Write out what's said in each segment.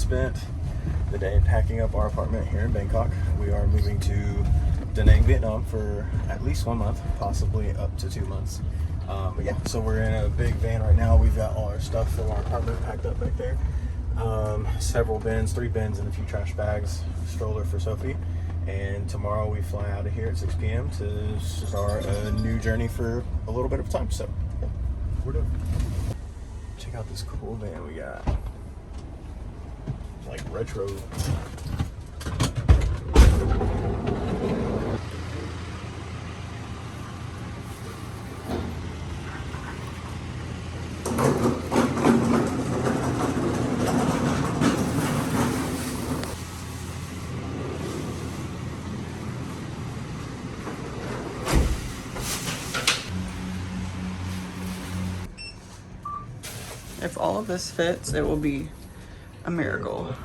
spent the day packing up our apartment here in Bangkok. We are moving to DaNang, Vietnam for at least 1 month, possibly up to 2 months. But yeah, so we're in a big van right now. We've got all our stuff from our apartment packed up back there. Several bins, 3 bins and a few trash bags, stroller for Sophie. And tomorrow we fly out of here at 6 p.m. to start a new journey for a little bit of time. So yeah, we're doing. Check out this cool van we got. It's like retro. If all of this fits, it will be a miracle.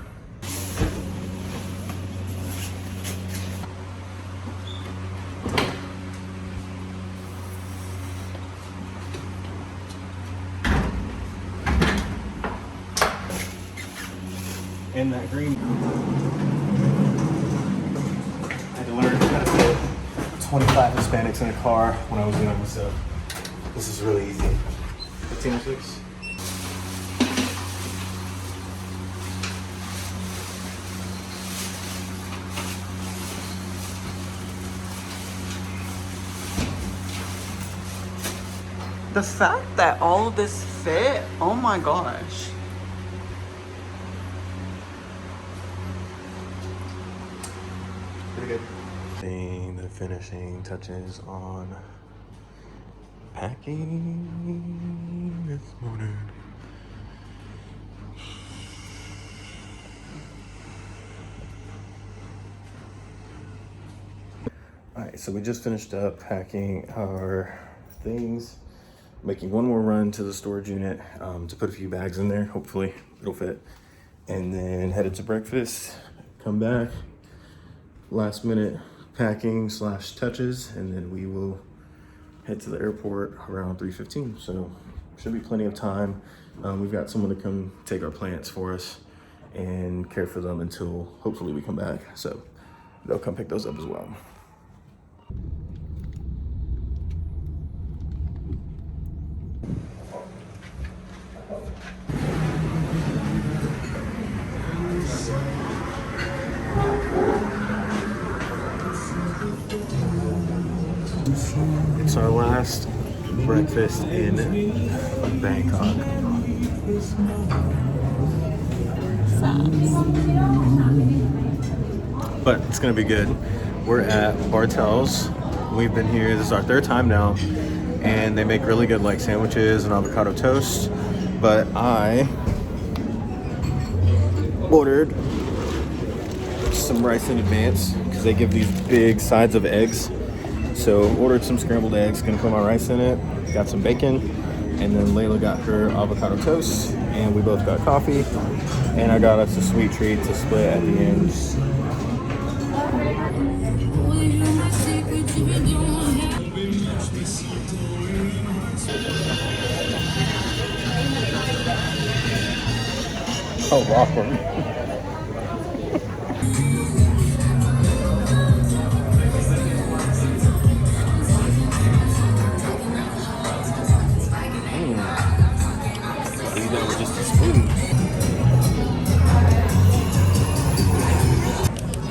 And that green. I had to learn how to fit 25 Hispanics in a car when I was young, so this is really easy. 1506. The fact that all of this fit, oh my gosh. Pretty good. The finishing touches on packing this morning. All right, so we just finished up packing our things. Making one more run to the storage unit to put a few bags in there. Hopefully it'll fit. And then headed to breakfast, come back, last minute packing / touches, and then we will head to the airport around 3:15. So should be plenty of time. We've got someone to come take our plants for us and care for them until hopefully we come back. So they'll come pick those up as well. It's our last breakfast in Bangkok. But it's gonna be good. We're at Bartel's. We've been here, this is our 3rd time now, and they make really good like sandwiches and avocado toast. But I ordered some rice in advance because they give these big sides of eggs. So ordered some scrambled eggs, gonna put my rice in it, got some bacon, and then Layla got her avocado toast, and we both got coffee, and I got us a sweet treat to split at the end. Oh, awkward.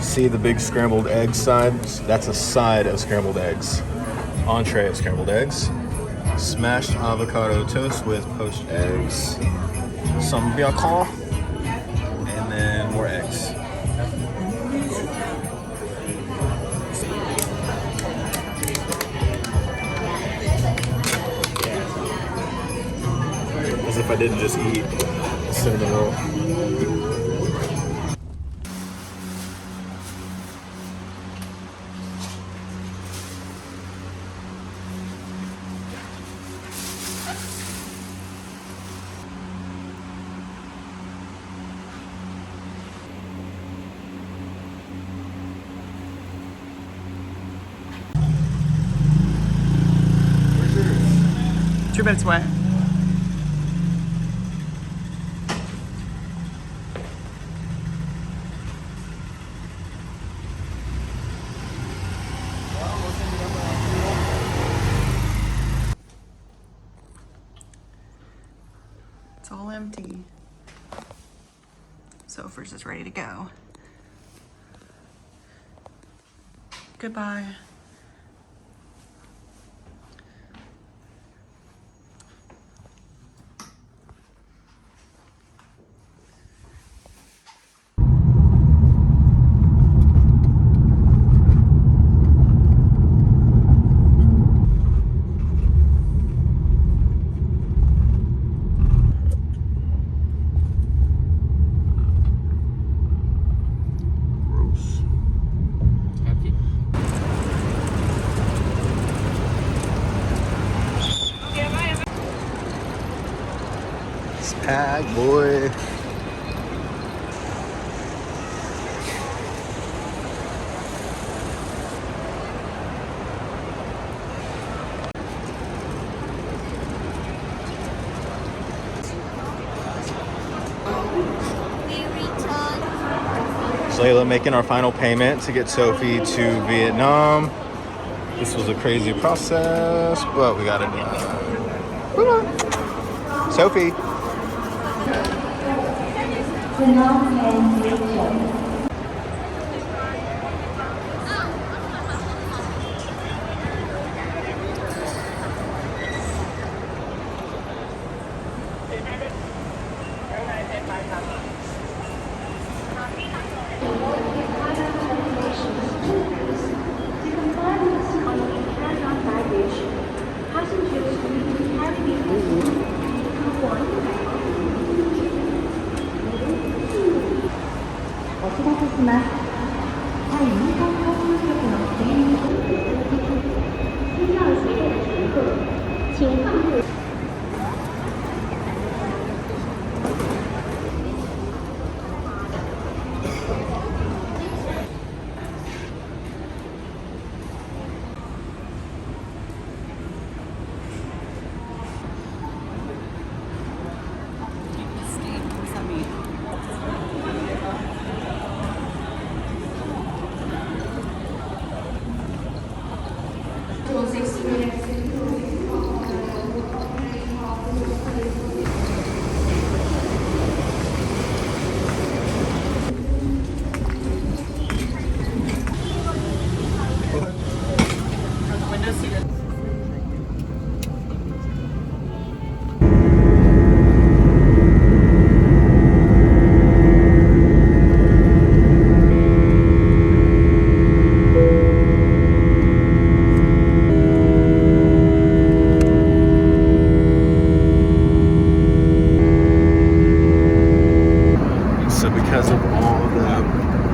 See the big scrambled egg side? That's a side of scrambled eggs. Entree of scrambled eggs. Smashed avocado toast with poached eggs. Some bacon. And then more eggs. As if I didn't just eat a cinnamon roll. Two minutes away. empty. Sophie's is ready to go. Goodbye. Pack, boy. So Layla making our final payment to get Sophie to Vietnam. This was a crazy process, but we got it done. Come on. Sophie.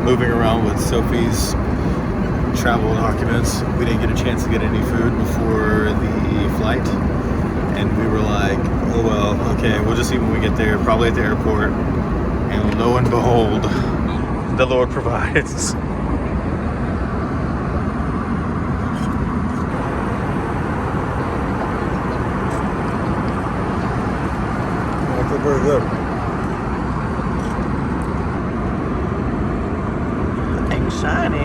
Moving around with Sophie's travel documents, we didn't get a chance to get any food before the flight, and we were like, oh well, okay, we'll just see when we get there, probably at the airport. And lo and behold, the Lord provides. I feel very good. Shiny.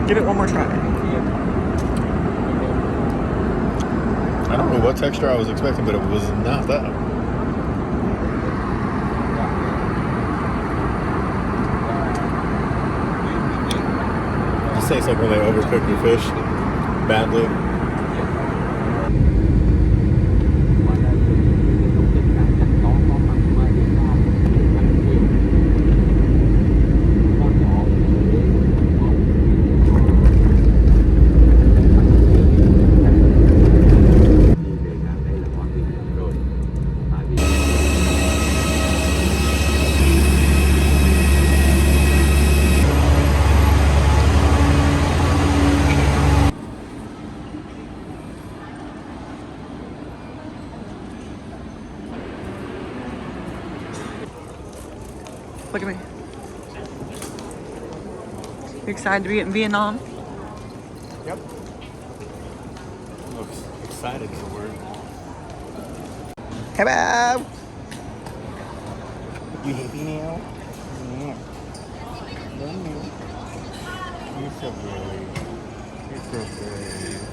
Give it one more try. I don't know what texture I was expecting, but it was not that. It tastes like when they overcook your fish badly. Look at me. You excited to be in Vietnam? Yep. Looks excited is the word. Hello. You happy now? Come on. Love you. You're so brave. You're so brave.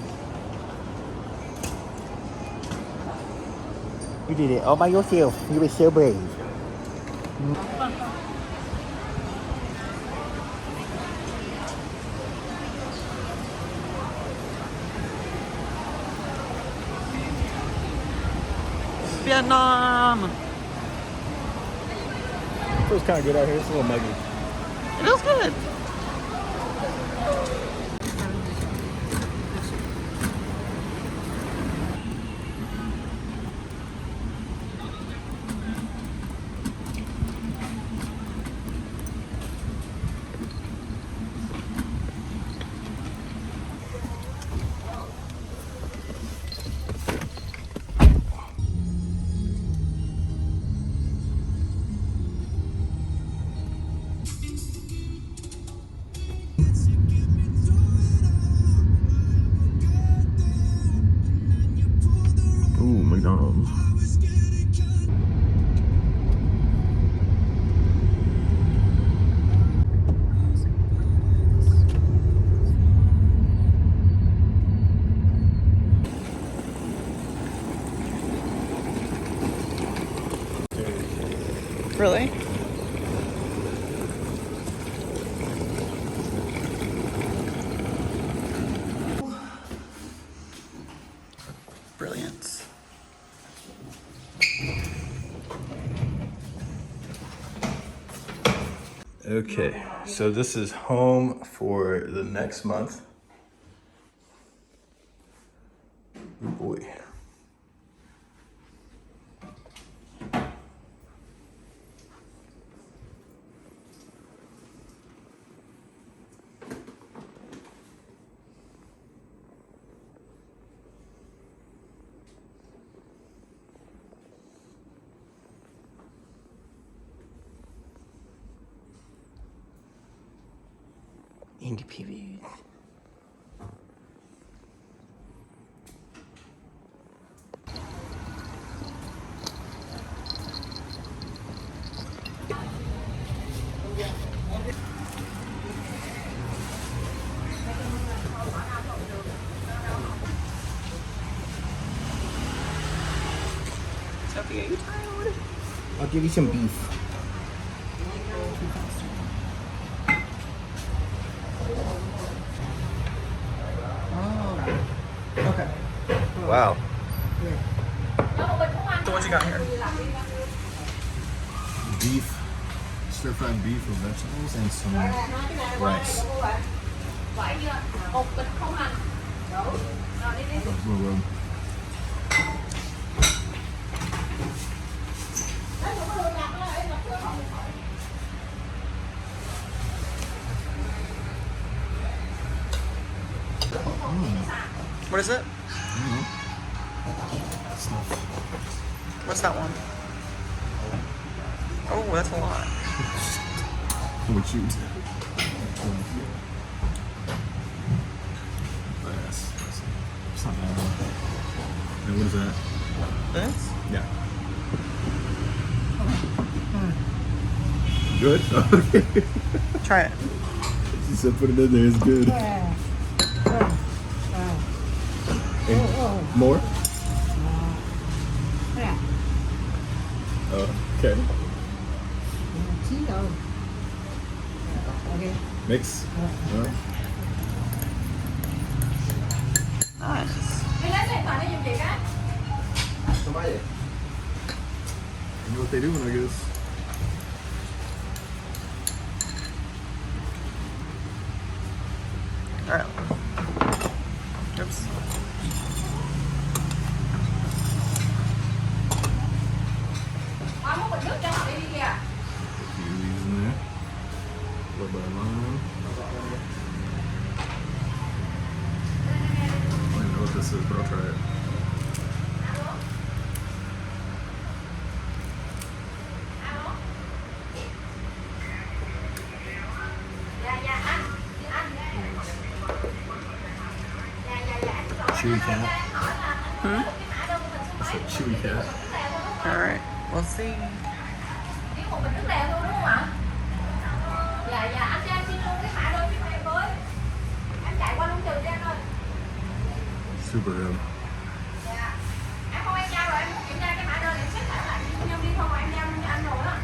You did it all by yourself. You were so brave. Vietnam. It feels kind of good out here. It's a little muggy. It feels good. Ooh, McDonald's. Really? Brilliant. Okay, so this is home for the next month. Oh boy. Indie PV. Sophie, are you tired? I'll give you some beef. Okay. Wow. So what you got here? Beef, stir-fried beef with vegetables and some rice. What is it? What's that one? Oh, that's a lot. What you? Yes. It's not bad. And what is that? This? Yeah. Good? Okay. Try it. She said put it in there, it's good. And more? Oh, okay. Mix? Alright. Nice. You know what they do when I guess. All right. Oops. A few of these in there. A little bit of lime. I don't even know what this is, but I'll try it. Chewy cat. I said chewy cat. All right. We'll see. dạ anh cho em xin luôn cái mã đôi chiếc này với. Em chạy qua luôn trừ cho anh ơi. Super good. Dạ. Em không em giao rồi, em kiểm tra cái mã đơn em xếp lại nhân viên không em giao cho anh rồi đó.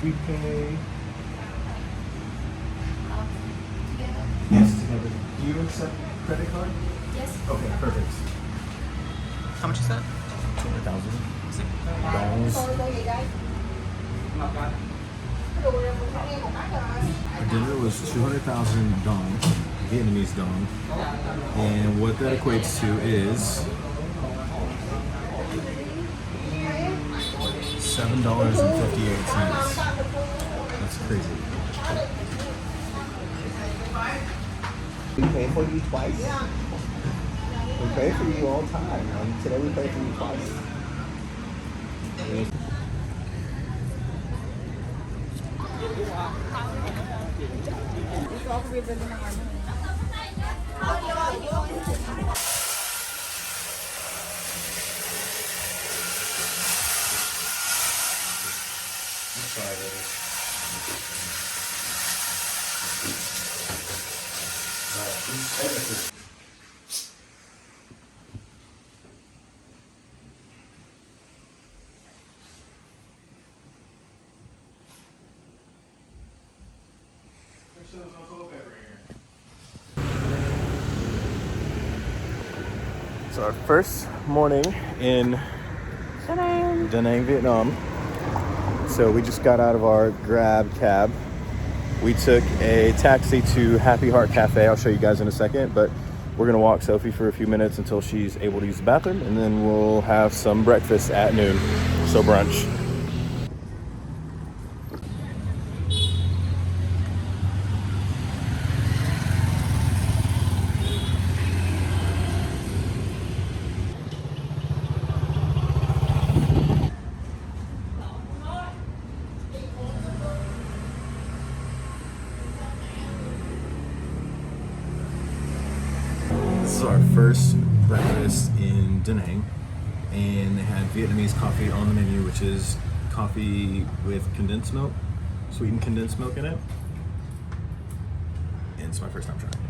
We pay. Yes, together. Do you accept credit card? Yes. Okay, perfect. How much is that? 200,000 Tôi dollars. gì đây? Cái đùi này mình phải nghe một cái rồi. Our dinner was 200,000 dong, Vietnamese dong, and what that equates to is $7.58. That's crazy. We pay for you twice. We pay for you all the time, and today we pay for you twice. It's our first morning in DaNang, Vietnam. So we just got out of our Grab cab. We took a taxi to Happy Heart Cafe. I'll show you guys in a second, but we're gonna walk Sophie for a few minutes until she's able to use the bathroom, and then we'll have some breakfast at noon, so brunch. This is our first breakfast in DaNang, and they had Vietnamese coffee on the menu, which is coffee with condensed milk, sweetened condensed milk in it. And it's my first time trying it.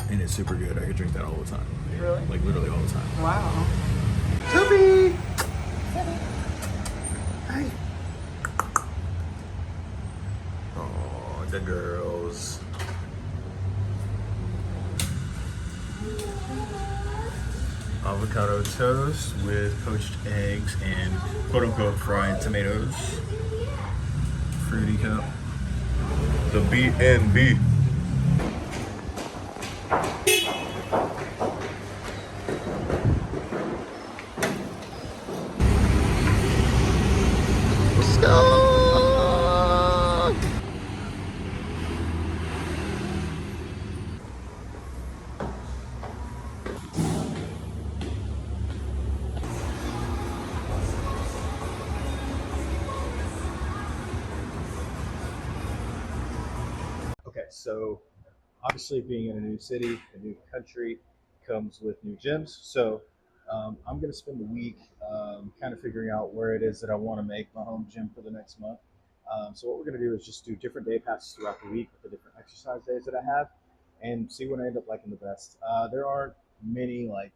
And it's super good. I could drink that all the time. Really? Like literally all the time. Wow. Sophie! Hi. Oh, the girls. Avocado toast with poached eggs and quote-unquote fried tomatoes. Fruity cup. The B&B. Let's go! Okay, so obviously being in a new city, a new country, comes with new gyms. So I'm going to spend the week kind of figuring out where it is that I want to make my home gym for the next month. So what we're going to do is just do different day passes throughout the week with the different exercise days that I have, and see what I end up liking the best. There aren't many like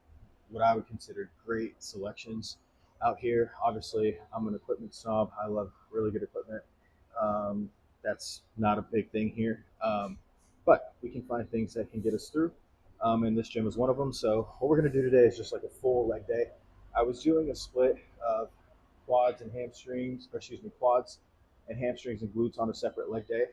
what I would consider great selections out here. Obviously, I'm an equipment snob. I love really good equipment. That's not a big thing here. But we can find things that can get us through. And this gym is one of them. So what we're going to do today is just like a full leg day. I was doing a split of quads and hamstrings, or excuse me, quads and hamstrings and glutes on a separate leg day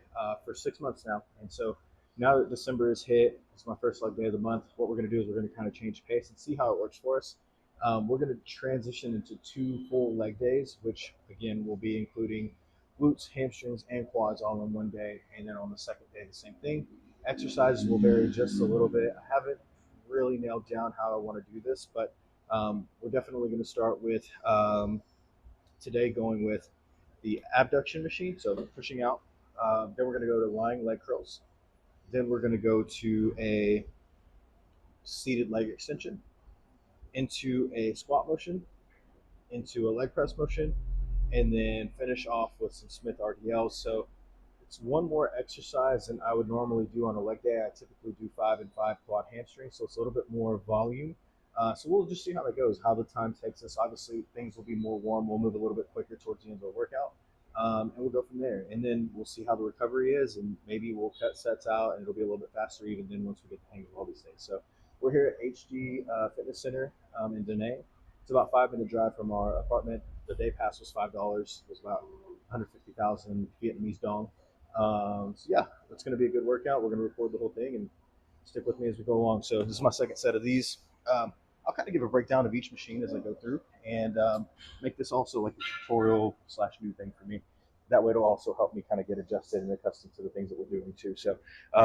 for 6 months now. And so now that December is hit, it's my first leg day of the month. What we're going to do is we're going to kind of change pace and see how it works for us. We're going to transition into 2 full leg days, which again will be including glutes, hamstrings, and quads all in one day. And then on the second day, the same thing. Exercises will vary just a little bit. I haven't really nailed down how I want to do this, but we're definitely going to start with today going with the abduction machine, so pushing out. Then we're going to go to lying leg curls. Then we're going to go to a seated leg extension, into a squat motion, into a leg press motion, and then finish off with some Smith RDLs. So it's one more exercise than I would normally do on a leg day. I typically do 5 and 5 quad hamstring, so it's a little bit more volume. So we'll just see how that goes, how the time takes us. Obviously, things will be more warm. We'll move a little bit quicker towards the end of the workout, and we'll go from there. And then we'll see how the recovery is, and maybe we'll cut sets out, and it'll be a little bit faster even then once we get the hang of all these things. So we're here at HG Fitness Center in DaNang. It's about 5-minute drive from our apartment. The day pass was $5. It was about 150,000 Vietnamese dong. So yeah, it's going to be a good workout. We're going to record the whole thing and stick with me as we go along. So this is my second set of these. I'll kind of give a breakdown of each machine as I go through, and make this also like a tutorial / new thing for me. That way it'll also help me kind of get adjusted and accustomed to the things that we're doing too. So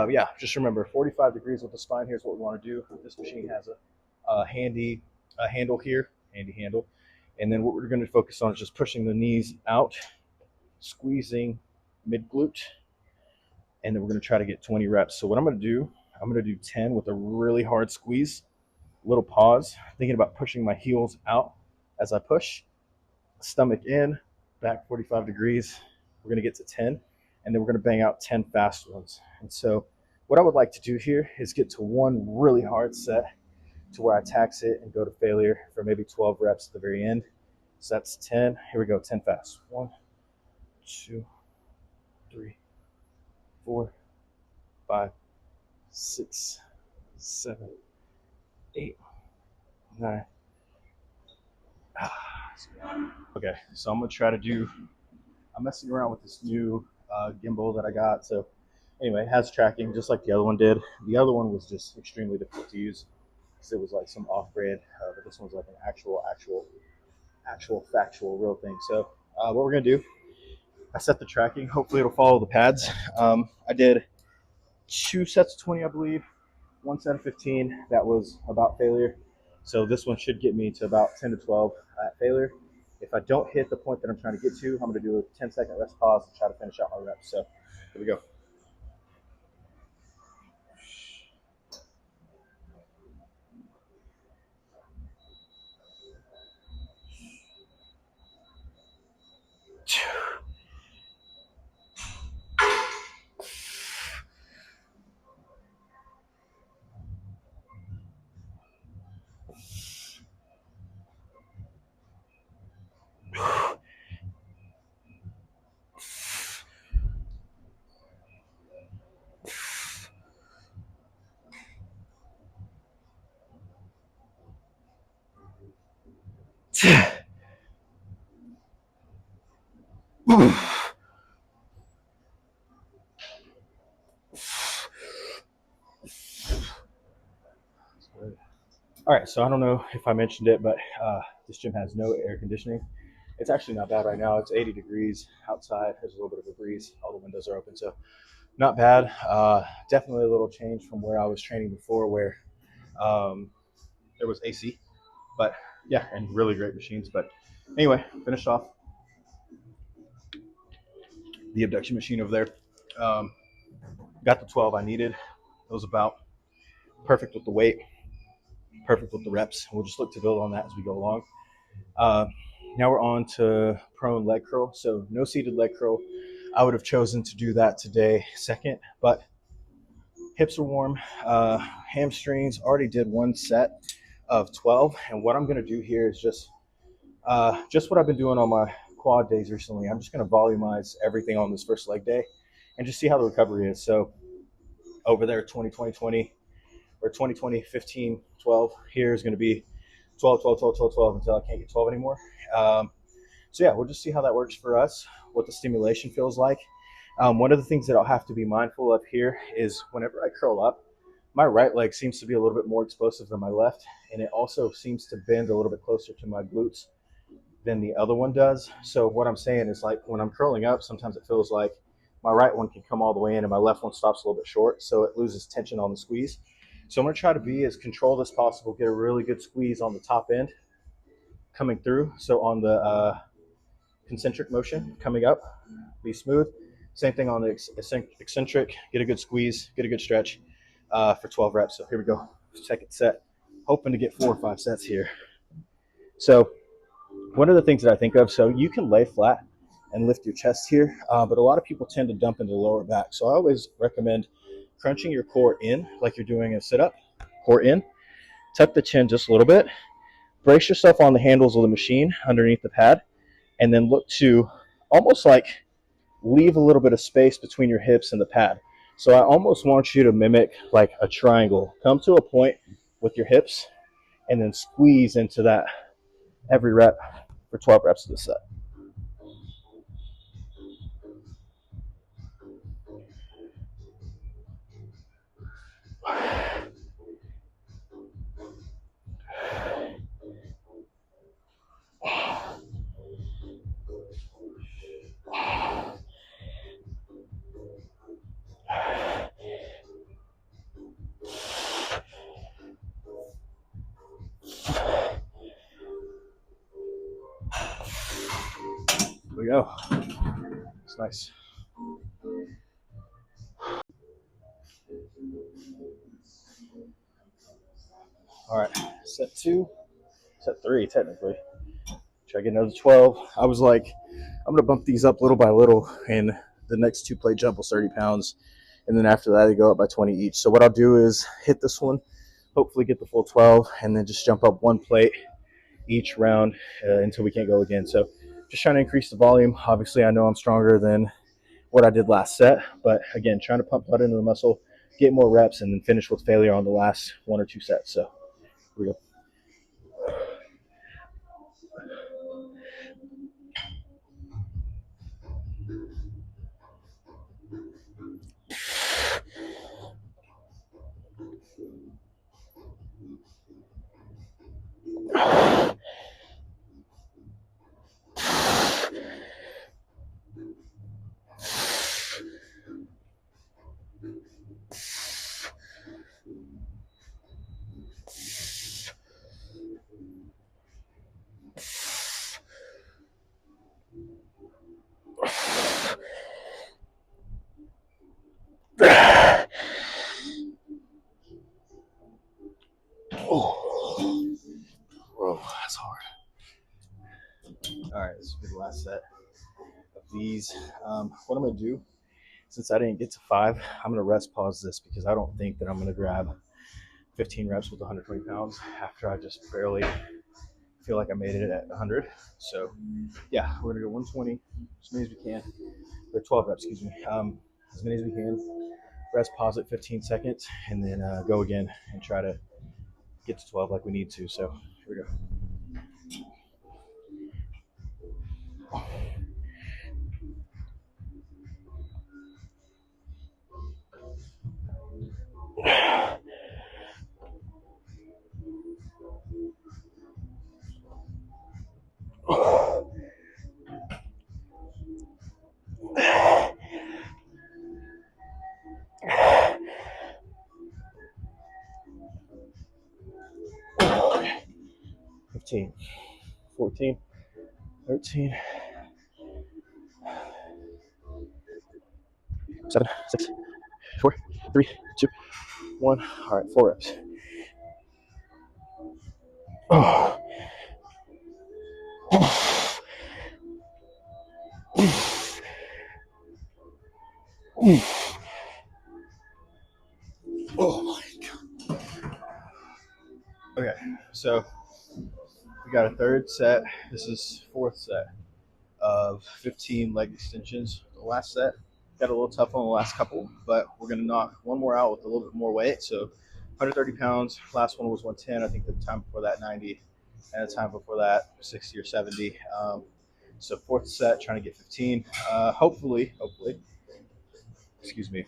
yeah, just remember 45 degrees with the spine. Here's what we want to do. This machine has a handy handle here, handy handle. And then what we're going to focus on is just pushing the knees out, squeezing mid glute, and then we're going to try to get 20 reps. So what I'm going to do, I'm going to do 10 with a really hard squeeze, little pause, thinking about pushing my heels out as I push, stomach in, back 45 degrees. We're going to get to 10, and then we're going to bang out 10 fast ones. And so what I would like to do here is get to one really hard set to where I tax it and go to failure for maybe 12 reps at the very end. So that's 10. Here we go, 10 fast. 1, 2, 3, 4, 5, 6, 7, 8, 9. Okay, so I'm gonna try to do. I'm messing around with this new gimbal that I got. So anyway, it has tracking just like the other one did. The other one was just extremely difficult to use because it was like some off-brand, but this one's like an actual factual real thing. So what we're gonna do, I set the tracking. Hopefully it'll follow the pads. I did 2 sets of 20, I believe. 1 set of 15. That was about failure. So this one should get me to about 10 to 12 at failure. If I don't hit the point that I'm trying to get to, I'm going to do a 10-second rest pause and try to finish out my reps. So here we go. All right, so I don't know if I mentioned it, but this gym has no air conditioning. It's actually not bad right now. It's 80 degrees outside. There's a little bit of a breeze. All the windows are open, so not bad. Definitely a little change from where I was training before, where there was AC. But yeah, and really great machines. But anyway, finished off the abduction machine over there. Got the 12 I needed. It was about perfect with the weight, perfect with the reps. We'll just look to build on that as we go along. Now we're on to prone leg curl. So no seated leg curl. I would have chosen to do that today second, but hips are warm. Hamstrings, already did 1 set of 12. And what I'm going to do here is just what I've been doing on my quad days recently. I'm just going to volumize everything on this first leg day and just see how the recovery is. So over there, 20-20-20 or 20-20-15-12. Here is going to be 12 until I can't get 12 anymore. So yeah, we'll just see how that works for us, what the stimulation feels like. One of the things that I'll have to be mindful of here is whenever I curl up, my right leg seems to be a little bit more explosive than my left, and it also seems to bend a little bit closer to my glutes than the other one does. So what I'm saying is, like, when I'm curling up, sometimes it feels like my right one can come all the way in and my left one stops a little bit short, so it loses tension on the squeeze. So I'm going to try to be as controlled as possible, get a really good squeeze on the top end coming through. So on the concentric motion coming up, be smooth. Same thing on the eccentric, get a good squeeze, get a good stretch for 12 reps. So here we go, second set. Hoping to get 4 or 5 sets here. So One of the things that I think of, so you can lay flat and lift your chest here, but a lot of people tend to dump into the lower back. So I always recommend crunching your core in like you're doing a sit-up, core in, tuck the chin just a little bit, brace yourself on the handles of the machine underneath the pad, and then look to almost like leave a little bit of space between your hips and the pad. So I almost want you to mimic like a triangle. Come to a point with your hips and then squeeze into that every rep for 12 reps of the set. There we go. It's nice. All right, set 2, set 3 technically. Try to get another 12. I was like, I'm gonna bump these up little by little, and the next 2 plate jump was 30 pounds, and then after that they go up by 20 each. So what I'll do is hit this one, hopefully get the full 12, and then just jump up 1 plate each round until we can't go again. So just trying to increase the volume. Obviously, I know I'm stronger than what I did last set, but again, trying to pump blood into the muscle, get more reps, and then finish with failure on the last 1 or 2 sets. So here we go. Oh, bro, that's hard. All right, this will be the last set of these. What I'm gonna do, since I didn't get to 5, I'm gonna rest pause this because I don't think that I'm gonna grab 15 reps with 120 pounds after I just barely feel like I made it at 100. So yeah, we're gonna go 120 as many as we can, or 12 reps, excuse me, as many as we can. Rest pause it 15 seconds, and then go again and try to get to 12 like we need to. So here we go. Oh, 15, 14, 13, 7, 6, 4, 3, 2, 1. All right, 4 reps. Oh. Oh my god. Okay, so we got a third set. This is 4th set of 15 leg extensions. The last set got a little tough on the last couple, but we're gonna knock one more out with a little bit more weight. So 130 pounds. Last one was 110. I think the time before that 90, and the time before that 60 or 70. So 4th set, trying to get 15. Hopefully, excuse me,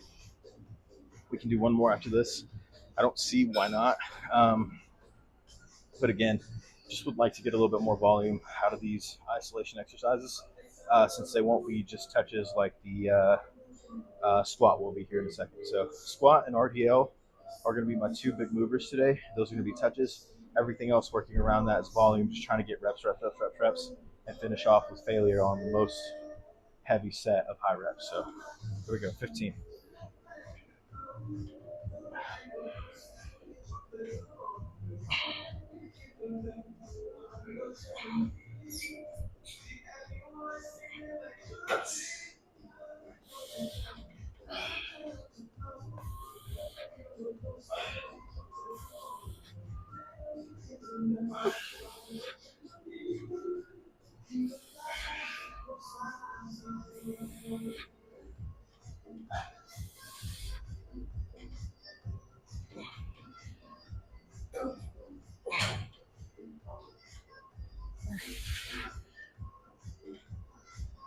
we can do one more after this. I don't see why not. But again, just would like to get a little bit more volume out of these isolation exercises, since they won't be just touches like the squat will be here in a second. So squat and RDL are going to be my 2 big movers today. Those are going to be touches. Everything else working around that is volume, just trying to get reps, and finish off with failure on the most heavy set of high reps. So here we go, 15.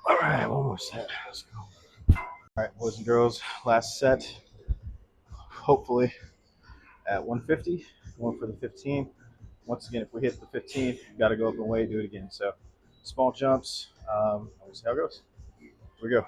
All right, one more set. Let's go. All right, boys and girls, last set. Hopefully at 150, one for the 15. Once again, if we hit the 15, got to go up and weight, do it again. So small jumps. We'll see how it goes. Here we go.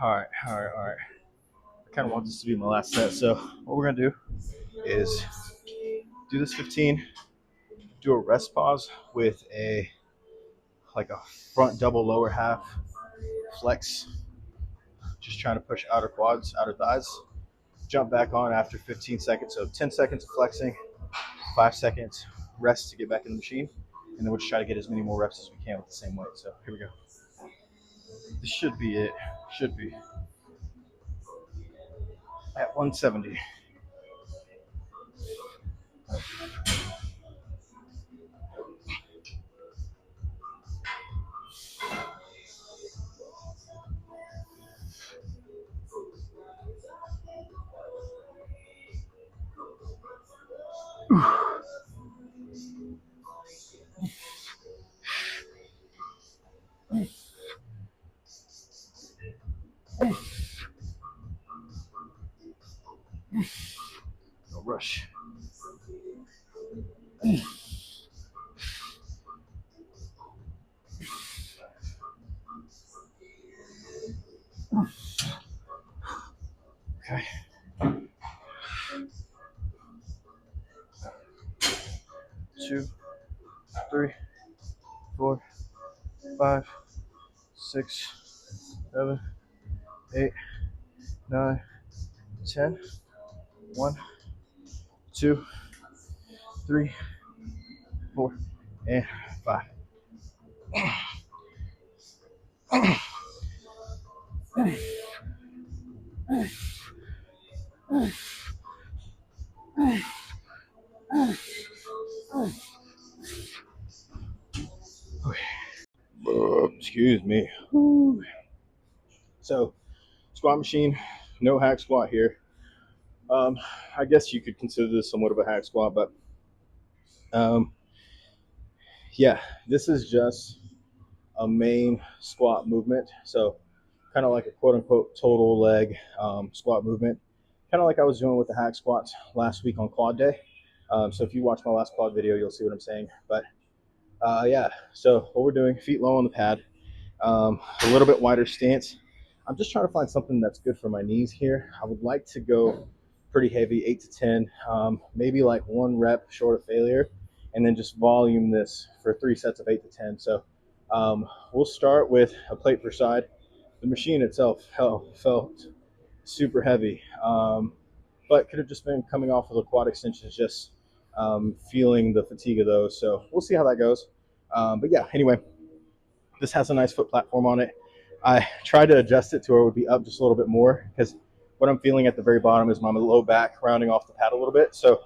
All right. I kind of want this to be my last set. So what we're gonna do is do this 15, do a rest pause with a front double lower half flex, just trying to push outer quads, outer thighs. Jump back on after 15 seconds. So 10 seconds of flexing, 5 seconds rest to get back in the machine, and then we'll just try to get as many more reps as we can with the same weight. So here we go. This should be it. Should be at 170. No rush. Okay. 2, 3, 4, 5, 6, 7, 8, 9, 10. 1, 2, 3, 4, and 5. Excuse me. So, squat machine, no hack squat here. I guess you could consider this somewhat of a hack squat, but yeah, this is just a main squat movement. So, kind of like a quote unquote total leg squat movement, kind of like I was doing with the hack squats last week on quad day. So, if you watch my last quad video, you'll see what I'm saying. But yeah, so what we're doing, feet low on the pad, a little bit wider stance. I'm just trying to find something that's good for my knees here. I would like to go pretty heavy, 8 to 10, maybe like 1 rep short of failure, and then just volume this for 3 sets of 8 to 10. So we'll start with a plate per side. The machine itself felt super heavy, but could have just been coming off of the quad extensions, just feeling the fatigue of those. So we'll see how that goes. But yeah, anyway, this has a nice foot platform on it. I tried to adjust it to where it would be up just a little bit more, because what I'm feeling at the very bottom is my low back rounding off the pad a little bit. So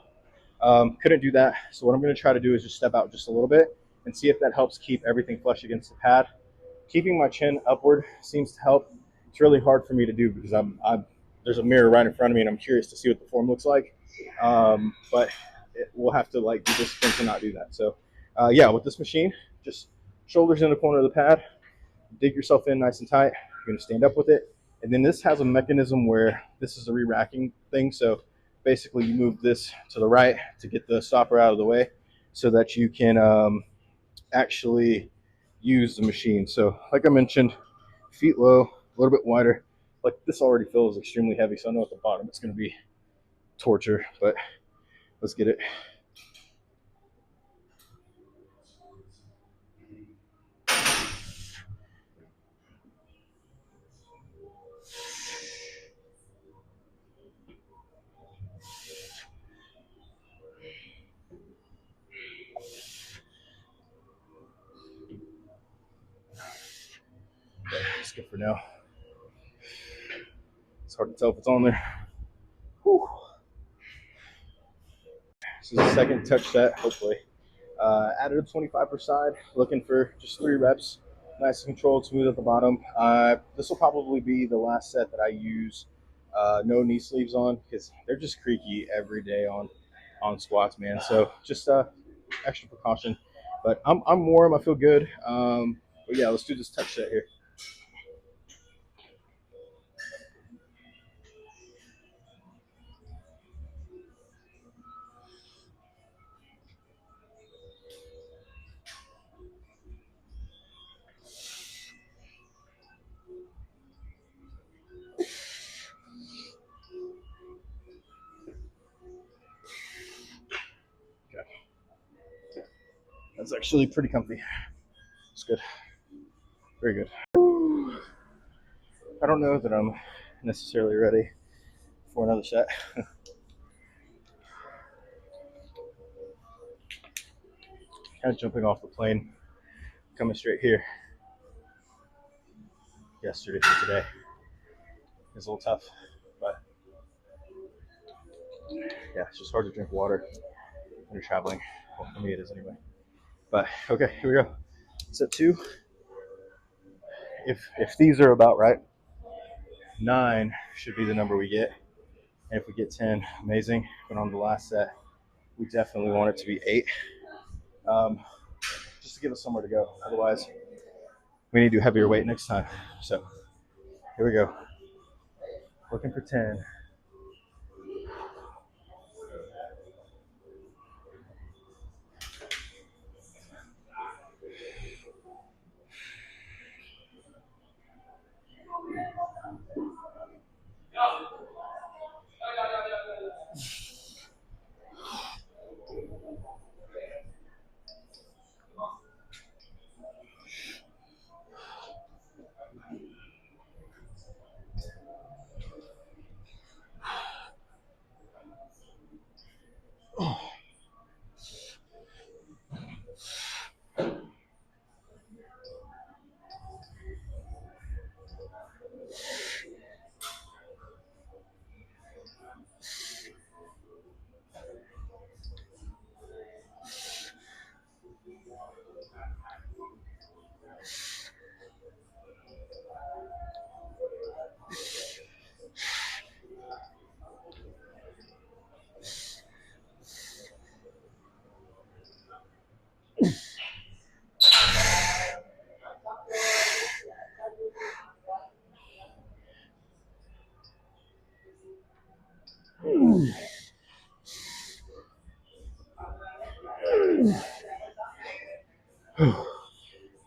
couldn't do that. So what I'm going to try to do is just step out just a little bit and see if that helps keep everything flush against the pad. Keeping my chin upward seems to help. It's really hard for me to do because there's a mirror right in front of me and I'm curious to see what the form looks like. But we'll have to like be disciplined to not do that. So yeah, with this machine, just shoulders in the corner of the pad, dig yourself in nice and tight. You're gonna stand up with it, and then this has a mechanism where this is a re-racking thing. So basically, you move this to the right to get the stopper out of the way, so that you can actually use the machine. So like I mentioned, feet low, a little bit wider. Like this already feels extremely heavy, so I know at the bottom it's gonna be torture, but let's get it. That's good for now. It's hard to tell if it's on there. Whew. This is the second touch set, hopefully. Added a 25 per side, looking for just 3 reps. Nice and controlled, smooth at the bottom. This will probably be the last set that I use no knee sleeves on, because they're just creaky every day on squats, man. So just extra precaution. But I'm warm, I feel good. But yeah, let's do this touch set here. Okay. That's actually pretty comfy. It's good. Very good. I don't know that I'm necessarily ready for another set. Kind of jumping off the plane, coming straight here. Yesterday to today. It's a little tough, but yeah, it's just hard to drink water when you're traveling. Well, for me it is anyway. But okay, here we go. Set 2. If these are about right, 9 should be the number we get. And if we get 10, amazing. But on the last set, we definitely want it to be 8. Just to give us somewhere to go. Otherwise, we need to do heavier weight next time. So here we go. Looking for 10.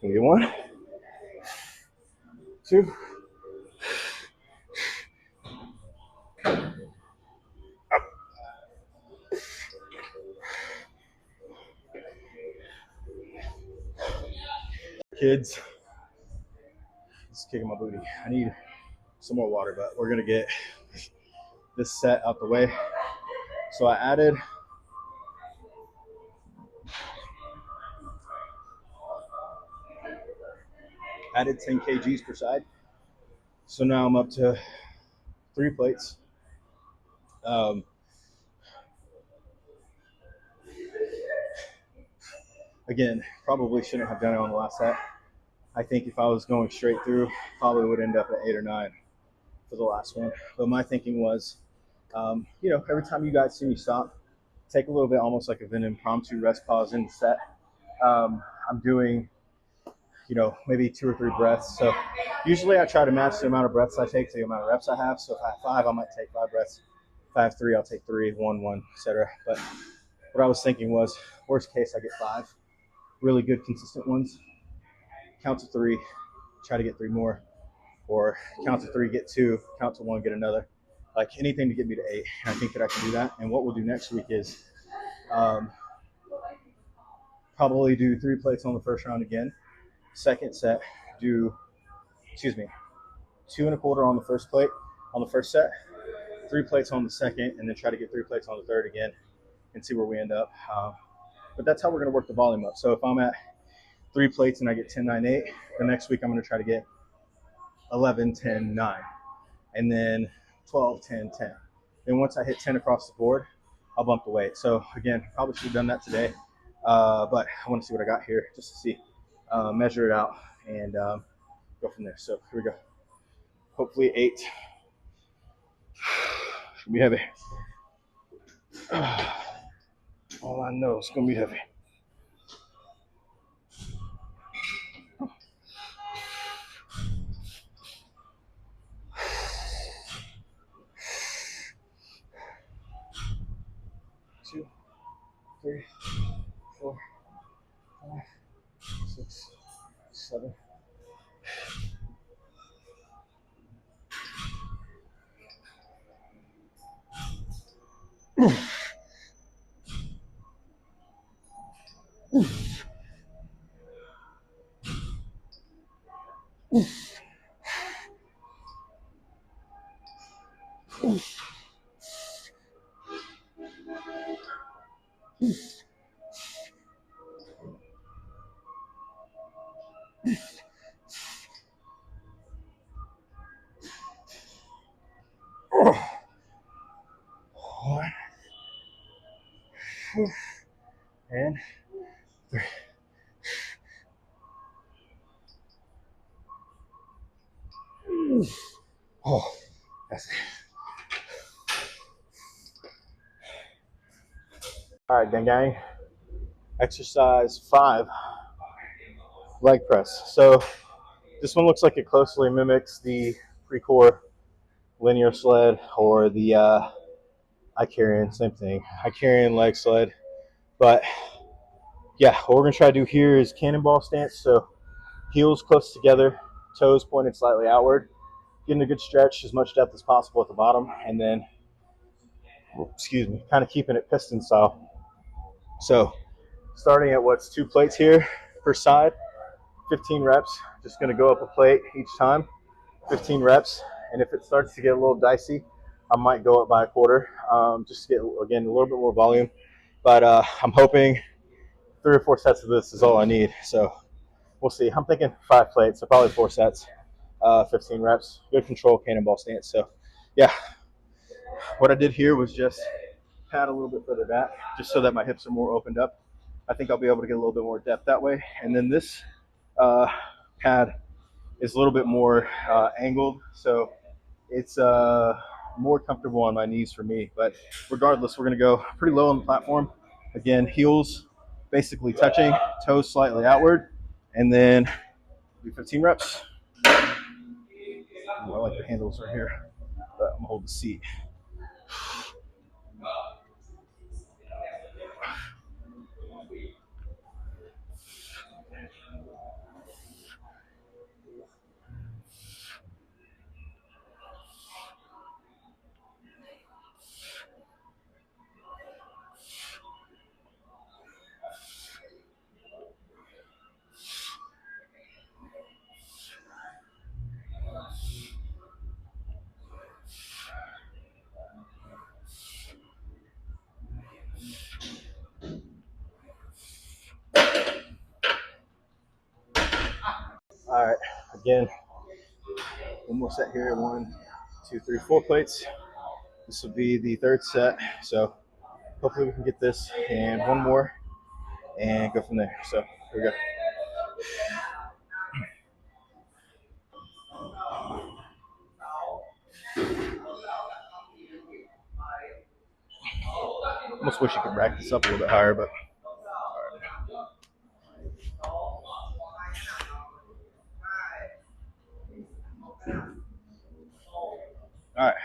Can we get 1, 2. Kids, it's kicking my booty. I need some more water, but we're gonna get this set out the way. So I added 10 kgs per side. So now I'm up to 3 plates. Again, probably shouldn't have done it on the last set. I think if I was going straight through, probably would end up at 8 or 9 for the last one. But my thinking was, every time you guys see me stop, take a little bit, almost like of an impromptu rest pause in the set. I'm doing, maybe 2 or 3 breaths. So usually I try to match the amount of breaths I take to the amount of reps I have. So if I have 5, I might take 5 breaths. If I have 3, I'll take 3, 1, 1, etc. But what I was thinking was, worst case, I get 5 really good, consistent ones. Count to 3, try to get 3 more, or count to 3, get 2, count to 1, get another. Like anything to get me to 8. And I think that I can do that. And what we'll do next week is probably do 3 plates on the first round again. Second set, do 2.25 on the first plate on the first set, 3 plates on the second, and then try to get 3 plates on the third again and see where we end up. But that's how we're going to work the volume up. So if I'm at 3 plates and I get 10, 9, 8, the next week I'm going to try to get 11, 10, 9, and then 12, 10, 10. Then once I hit 10 across the board, I'll bump the weight. So again, probably should have done that today, but I want to see what I got here just to see, measure it out, and go from there. So here we go. Hopefully 8. Should be heavy. All I know is it's gonna be heavy. Two, 3, 4, 5, 6, 7. One, 2, and 3. Oh, that's it. All right, gang. Exercise 5, leg press. So this one looks like it closely mimics the pre-core linear sled or the Icarian, same thing. Icarian leg sled. But yeah, what we're gonna try to do here is cannonball stance. So heels close together, toes pointed slightly outward, getting a good stretch, as much depth as possible at the bottom, and then, kind of keeping it piston style. So starting at what's 2 plates here per side, 15 reps, just gonna go up a plate each time, 15 reps. And if it starts to get a little dicey, I might go up by a quarter, just to get, again, a little bit more volume. But I'm hoping 3 or 4 sets of this is all I need. So we'll see. I'm thinking 5 plates, so probably 4 sets, 15 reps, good control, cannonball stance. So yeah, what I did here was just pad a little bit further back, just so that my hips are more opened up. I think I'll be able to get a little bit more depth that way. And then this pad is a little bit more angled, so it's more comfortable on my knees for me. But regardless, we're going to go pretty low on the platform. Again, heels basically touching, toes slightly outward, and then do 15 reps. Ooh, I like the handles right here, but I'm going to hold the seat. All right, again, one more set here. 1, 2, 3, 4 plates. This will be the 3rd set. So hopefully we can get this and 1 more and go from there. So here we go. Almost wish you could rack this up a little bit higher, but all right.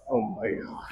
Oh my god.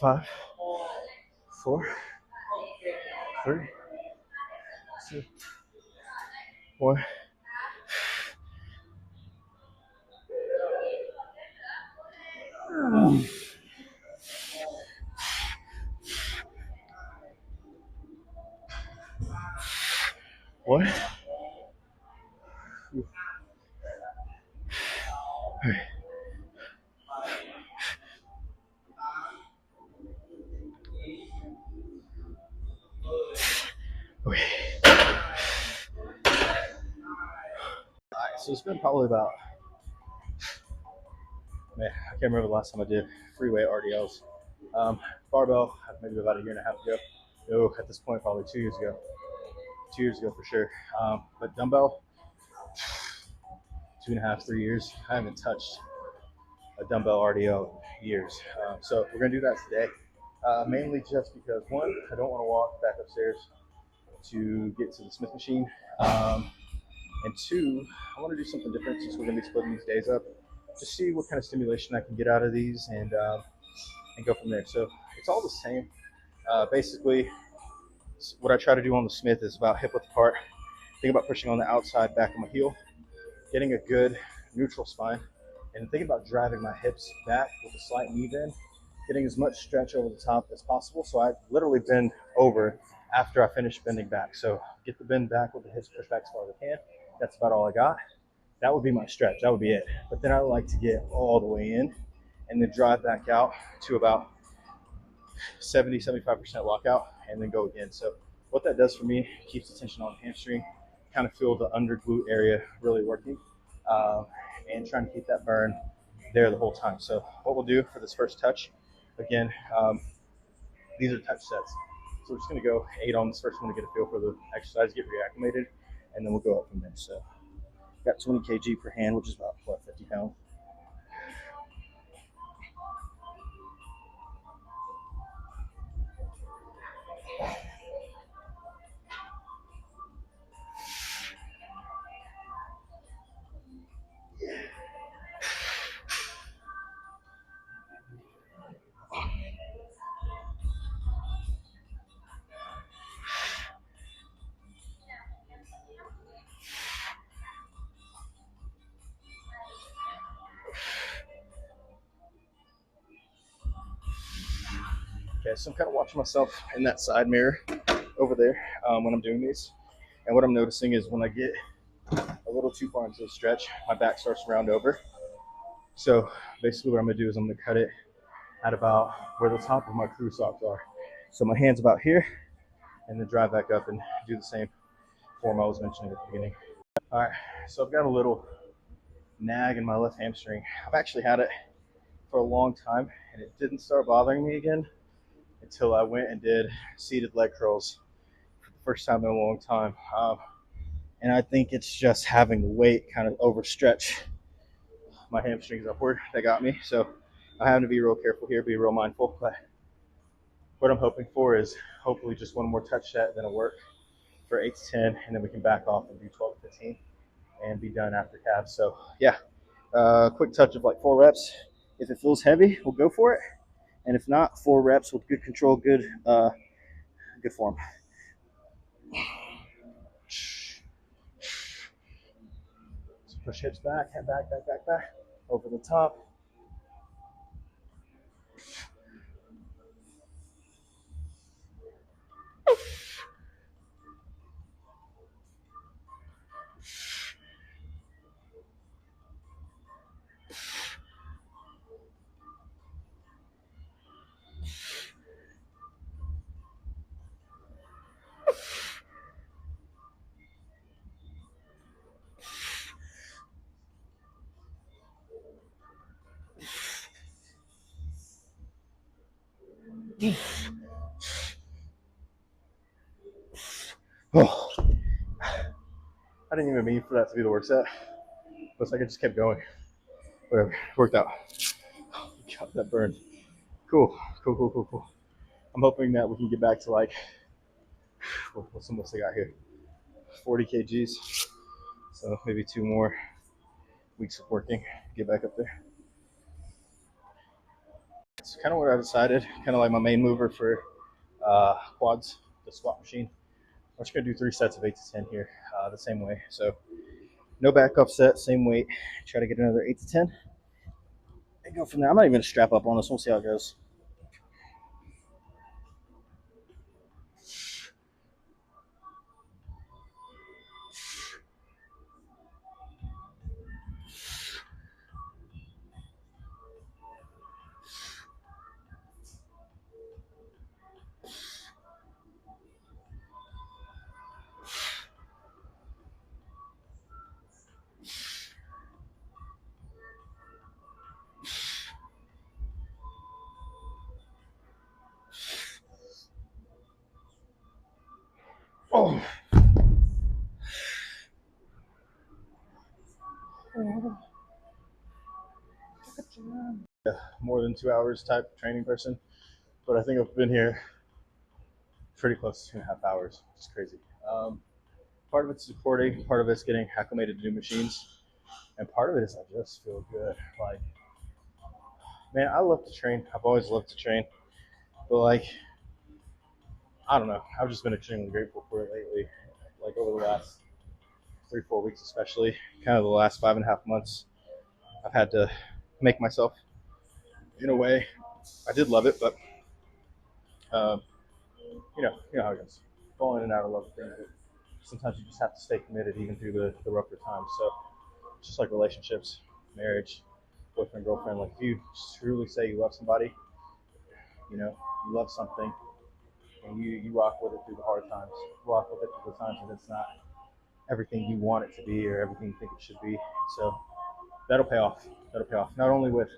Five, four, three, two, one. What? Okay. Alright, so it's been probably about, man, I can't remember the last time I did freeway RDLs. Barbell, maybe about a year and a half ago. No, at this point, probably 2 years ago. 2 years ago for sure. But dumbbell, 2.5, 3 years. I haven't touched a dumbbell RDL in years. So we're gonna do that today. Mainly just because one, I don't want to walk back upstairs to get to the Smith machine. And two, I want to do something different since we're going to be splitting these days up. Just see what kind of stimulation I can get out of these and go from there. So it's all the same. Basically, what I try to do on the Smith is about hip width apart. Think about pushing on the outside back of my heel, getting a good neutral spine, and think about driving my hips back with a slight knee bend, getting as much stretch over the top as possible. So I literally bend over after I finish bending back. So get the bend back with the hips pushed back as far as I can. That's about all I got. That would be my stretch. That would be it. But then I like to get all the way in and then drive back out to about 70, 75% lockout and then go again. So what that does for me, keeps the tension on the hamstring, kind of feel the under glute area really working, and trying to keep that burn there the whole time. So what we'll do for this first touch, again, these are touch sets. So we're just going to go 8 on this first one to get a feel for the exercise, get reacclimated, and then we'll go up from there. So got 20 kg per hand, which is about, 50 pounds. Okay, so I'm kind of watching myself in that side mirror over there when I'm doing these. And what I'm noticing is when I get a little too far into the stretch, my back starts to round over. So basically what I'm gonna do is I'm gonna cut it at about where the top of my crew socks are. So my hand's about here, and then drive back up and do the same form I was mentioning at the beginning. All right, so I've got a little nag in my left hamstring. I've actually had it for a long time, and it didn't start bothering me again until I went and did seated leg curls for the first time in a long time. And I think it's just having the weight kind of overstretch my hamstrings upward that got me. So I have to be real careful here, be real mindful. But what I'm hoping for is hopefully just one more touch set, then a work for 8 to 10, and then we can back off and do 12 to 15 and be done after calves. So yeah, quick touch of like 4 reps. If it feels heavy, we'll go for it. And if not, 4 reps with good control, good form. So push hips back, head back, back, back, back, over the top. Oh, I didn't even mean for that to be the work set. Looks like I just kept going. Whatever, worked out. God, that burned. Cool, cool, cool, cool, cool. I'm hoping that we can get back to like, what's the most I got here? 40 kgs. So maybe 2 more weeks of working, get back up there. It's kind of what I decided, kind of like my main mover for quads, the squat machine. I'm just gonna do 3 sets of 8 to 10 here, the same way. So no back up set, same weight. Try to get another 8 to 10 and go from there. I'm not even gonna strap up on this. We'll see how it goes. Oh. More than 2 hours type training person, but I think I've been here pretty close to 2.5 hours. It's crazy. Part of it's supporting, part of it's getting acclimated to new machines, and part of it is I just feel good. Like, man, I love to train. I've always loved to train, but like, I don't know. I've just been extremely grateful for it lately. Like over the last 3-4 weeks, especially, kind of the last 5.5 months, I've had to make myself. In a way, I did love it, but um, you know how it goes. Falling in and out of love things. Sometimes you just have to stay committed even through the rougher times. So just like relationships, marriage, boyfriend, girlfriend, like if you truly say you love somebody, you love something, and you rock with it through the hard times, rock with it through the times that it's not everything you want it to be or everything you think it should be. So that'll pay off. That'll pay off. Not only with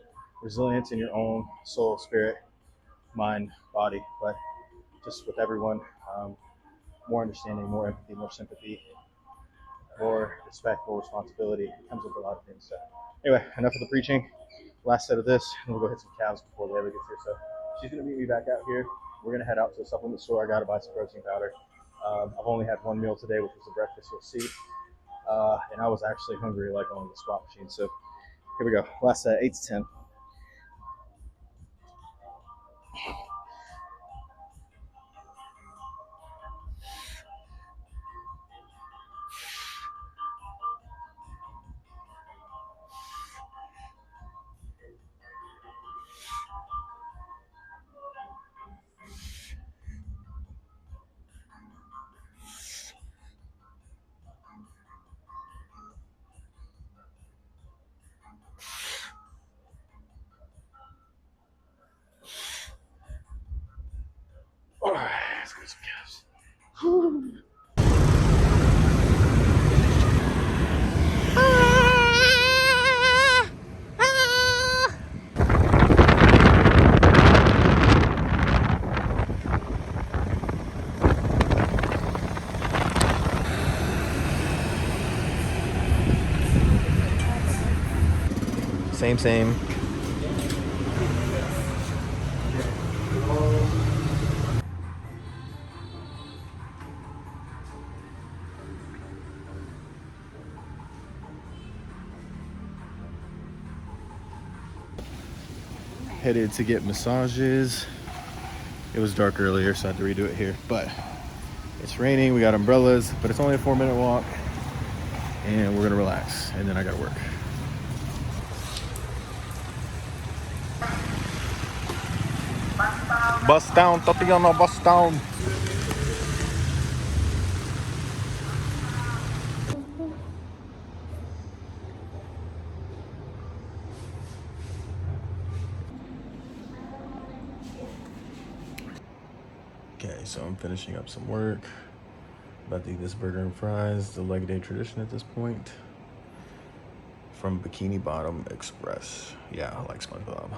resilience in your own soul, spirit, mind, body, but just with everyone. More understanding, more empathy, more sympathy, more respect, more responsibility. It comes with a lot of things. So anyway, enough of the preaching. Last set of this, and we'll go hit some calves before Layla gets here. So she's gonna meet me back out here. We're gonna head out to a supplement store. I gotta buy some protein powder. I've only had one meal today, which was a breakfast. You'll see. And I was actually hungry, like on the squat machine. So here we go. Last set, 8 to 10. Same. Headed to get massages. It was dark earlier, so I had to redo it here. But it's raining, we got umbrellas, but it's only a 4-minute walk. And we're gonna relax, and then I gotta work. Bus down, Tatiana, bus down. Okay, so I'm finishing up some work. About to eat this burger and fries, the leg day tradition at this point. From Bikini Bottom Express. Yeah, I like SpongeBob.